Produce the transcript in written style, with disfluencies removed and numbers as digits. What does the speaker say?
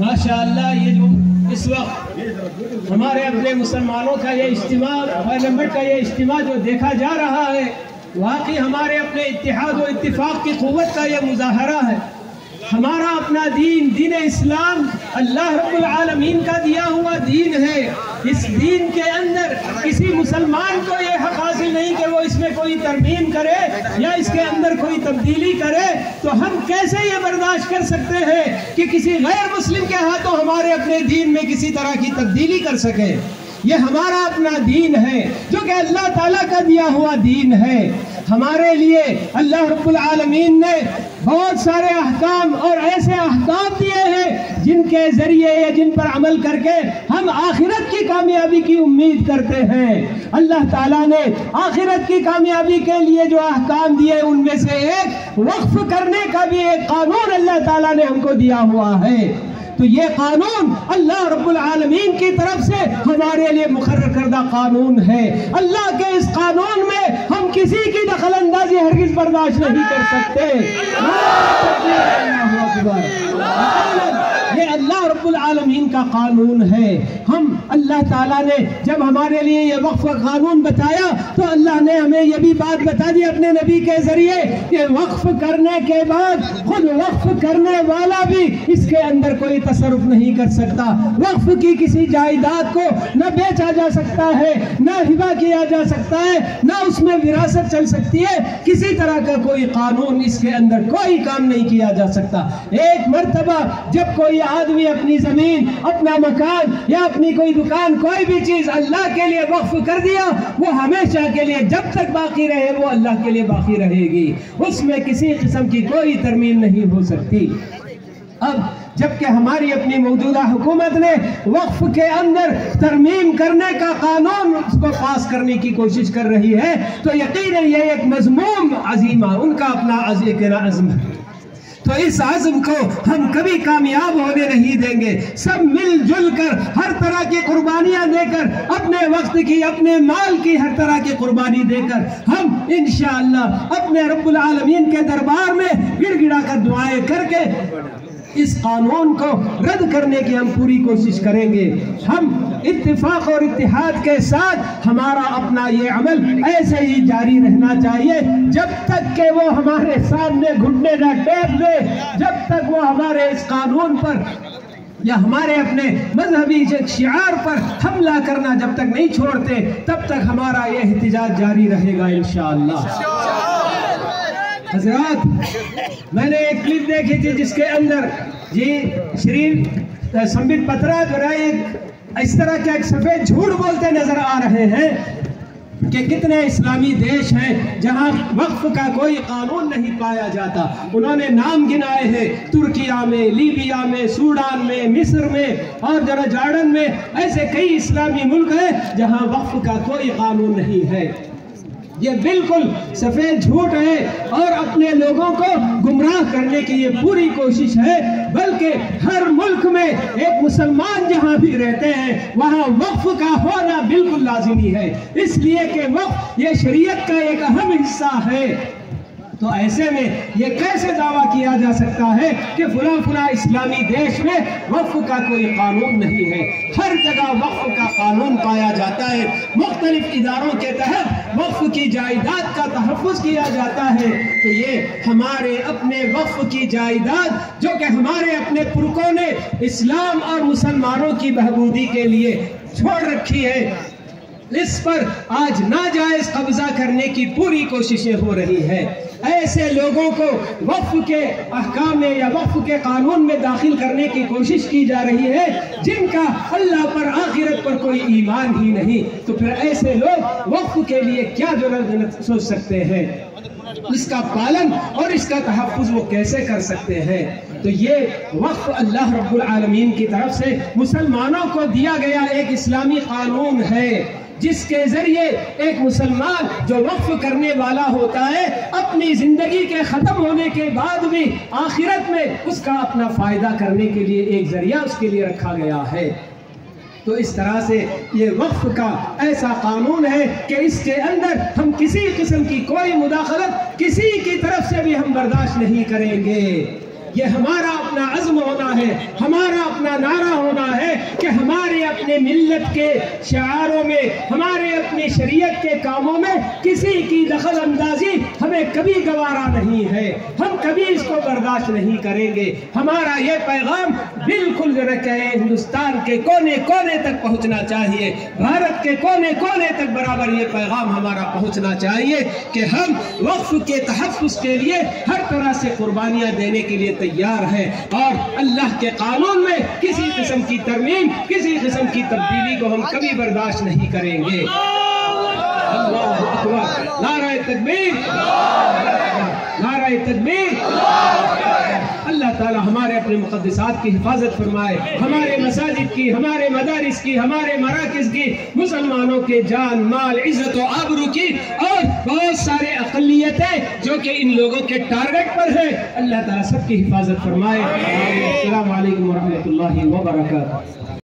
माशाअल्लाह, ये जो इस वक्त हमारे अपने मुसलमानों का ये इज्तिमा, पार्लियामेंट का ये इज्तिमा जो देखा जा रहा है, वाकई हमारे अपने इत्तेहाद और इत्तिफाक की क़ुव्वत का ये मुज़ाहरा है। हमारा अपना दीन, दीन इस्लाम अल्लाह रब्बुल आलमीन का दिया हुआ दीन है। इस दीन के अंदर किसी मुसलमान को ये हक हासिल नहीं कि वो इसमें कोई तरमीम करे या इसके अंदर कोई तब्दीली करे। तो हम कैसे ये बर्दाश्त कर सकते हैं कि किसी गैर मुस्लिम के हाथों हमारे अपने दीन में किसी तरह की तब्दीली कर सके। ये हमारा अपना दीन है जो कि अल्लाह ताला का दिया हुआ दीन है। हमारे लिए अल्लाह रब्बुल आलमीन ने बहुत सारे अहकाम और ऐसे अहकाम दिए हैं जिनके जरिए या जिन पर अमल करके हम आखिरत की कामयाबी की उम्मीद करते हैं। अल्लाह ताला ने आखिरत की कामयाबी के लिए जो अहकाम दिए उनमें से एक वक्फ करने का भी एक कानून अल्लाह ताला ने हमको दिया हुआ है। तो ये कानून अल्लाह रब्बुल आलमीन की तरफ से हमारे लिए मुकर्रर करदा कानून है। अल्लाह के इस कानून में हम किसी की दखल अंदाजी हरगिज बर्दाश्त नहीं कर सकते। ये अल्लाह रब्बुल आलमीन का कानून है। हम अल्लाह ताला ने जब हमारे लिए ये वक्फ का कानून बताया तो अल्लाह ने हमें ये भी बात बता दी अपने नबी के जरिए कि वक्फ करने के बाद खुद वक्फ करने वाला भी इसके अंदर कोई तसर्रुफ नहीं कर सकता। वक्फ की किसी जायदाद को न बेचा जा सकता है, न हिबा किया जा सकता है, न उसमें विरासत चल सकती है। किसी तरह का कोई कानून इसके अंदर कोई काम नहीं किया जा सकता। एक मर्तबा जब कोई आदमी अपनी जमीन, अपना मकान या अपनी कोई दुकान, कोई भी चीज अल्लाह के लिए वक्फ कर दिया, वो हमेशा के लिए जब तक बाकी रहे वो अल्लाह के लिए बाकी रहेगी। उसमें किसी किस्म की कोई तरमीम नहीं हो सकती। अब जबकि हमारी अपनी मौजूदा हुकूमत ने वक्फ के अंदर तरमीम करने का कानून उसको पास करने की कोशिश कर रही है, तो यकीनन ये एक मज़मूम अज़ीमा उनका अपना अज़्म है। तो इस आज़म को हम कभी कामयाब होने नहीं देंगे। सब मिलजुल कर हर तरह की कुर्बानियां देकर, अपने वक्त की, अपने माल की हर तरह की कुर्बानी देकर हम इंशाअल्लाह अपने रब्बुल आलमीन के दरबार में गिड़गिड़ा कर दुआएं करके इस कानून को रद्द करने की हम पूरी कोशिश करेंगे। हम इत्तिफाक और इत्तिहाद के साथ हमारा अपना ये अमल ऐसे ही जारी रहना चाहिए जब तक कि वो हमारे सामने घुटने न टेक दे, जब तक वो हमारे इस कानून पर या हमारे अपने मजहबी शिआर पर हमला करना जब तक नहीं छोड़ते, तब तक हमारा ये एहतिजाज जारी रहेगा इंशाअल्लाह। हज़रात, मैंने एक क्लिप देखी थी जिसके अंदर जी श्री संबित पत्रा जो है इस तरह के एक सफेद झूठ बोलते नजर आ रहे हैं कि कितने इस्लामी देश हैं जहां वक्फ का कोई कानून नहीं पाया जाता। उन्होंने नाम गिनाए हैं, तुर्किया में, लीबिया में, सूडान में, मिस्र में और जॉर्डन में। ऐसे कई इस्लामी मुल्क हैं जहां वक्फ का कोई कानून नहीं है। ये बिल्कुल सफेद झूठ है और अपने लोगों को गुमराह करने की ये पूरी कोशिश है। बल्कि हर मुल्क में एक मुसलमान जहां भी रहते हैं वहां वक्फ का होना बिल्कुल लाजिमी है, इसलिए कि वक्फ ये शरीयत का एक अहम हिस्सा है। तो ऐसे में ये कैसे दावा किया जा सकता है कि फुला इस्लामी देश में वक्फ का कोई कानून नहीं है? हर जगह वक्फ का कानून पाया जाता है। मुख्तलिफ इदारों के तहत वक्फ की जायदाद का तहफ़्फ़ुज़ किया जाता है। तो ये हमारे अपने वक्फ की जायदाद जो कि हमारे अपने पुरखों ने इस्लाम और मुसलमानों की बहबूदी के लिए छोड़ रखी है, इस पर आज नाजायज कब्जा करने की पूरी कोशिशें हो रही है। ऐसे लोगों को वक्फ के अहकाम में या वक्फ के कानून में दाखिल करने की कोशिश की जा रही है जिनका अल्लाह पर, आखिरत पर कोई ईमान ही नहीं। तो फिर ऐसे लोग वक्फ के लिए क्या जो सोच सकते हैं, इसका पालन और इसका तहफ़्फ़ुज़ वो कैसे कर सकते हैं? तो ये वक्फ अल्लाह रब्बुल आलमीन की तरफ से मुसलमानों को दिया गया एक इस्लामी कानून है जिसके जरिए एक मुसलमान जो वक्फ करने वाला होता है अपनी जिंदगी के खत्म होने के बाद भी आखिरत में उसका अपना फायदा करने के लिए एक जरिया उसके लिए रखा गया है। تو اس طرح سے یہ وقف کا ایسا قانون ہے کہ اس کے اندر ہم کسی قسم کی کوئی مداخلت کسی کی طرف سے بھی ہم برداشت نہیں کریں گے۔ یہ ہمارا اپنا عزم ہونا ہے، ہمارا اپنا نعرہ ہونا ہے کہ ہمارے اپنے ملت کے شعاروں میں، ہمارے اپنی شریعت کے کاموں میں کسی کی دخل اندازی ہمیں کبھی گوارا نہیں ہے، ہم کبھی اس کو برداشت نہیں کریں گے۔ ہمارا یہ پیغام بالکل ہندوستان کے کونے کونے تک پہنچنا چاہیے، بھارت کے کونے کونے تک برابر یہ پیغام ہمارا پہنچنا چاہیے کہ ہم وقف کے تحفظ کے لیے ہر طرح سے قربانیاں دینے کے لیے تیار ہے، اور اللہ کے قانون میں کسی قسم کی ترمیم، کسی قسم کی تبدیلی کو ہم کبھی برداشت نہیں کریں گے۔ اللہ اکبر، نعرہ تکبیر، نعرہ تکبیر۔ اللہ تعالی ہمارے اپنے مقدسات کی حفاظت فرمائے، ہمارے مساجد کی، ہمارے مدارس کی، ہمارے مراکز کی، مسلمانوں کے جان مال عزت و آبرو کی، اور بہت سارے اقلیتیں جو کہ ان لوگوں کے ٹارگٹ پر ہیں، اللہ تعالی سب کی حفاظت فرمائے۔ السلام علیکم ورحمۃ اللہ وبرکاتہ۔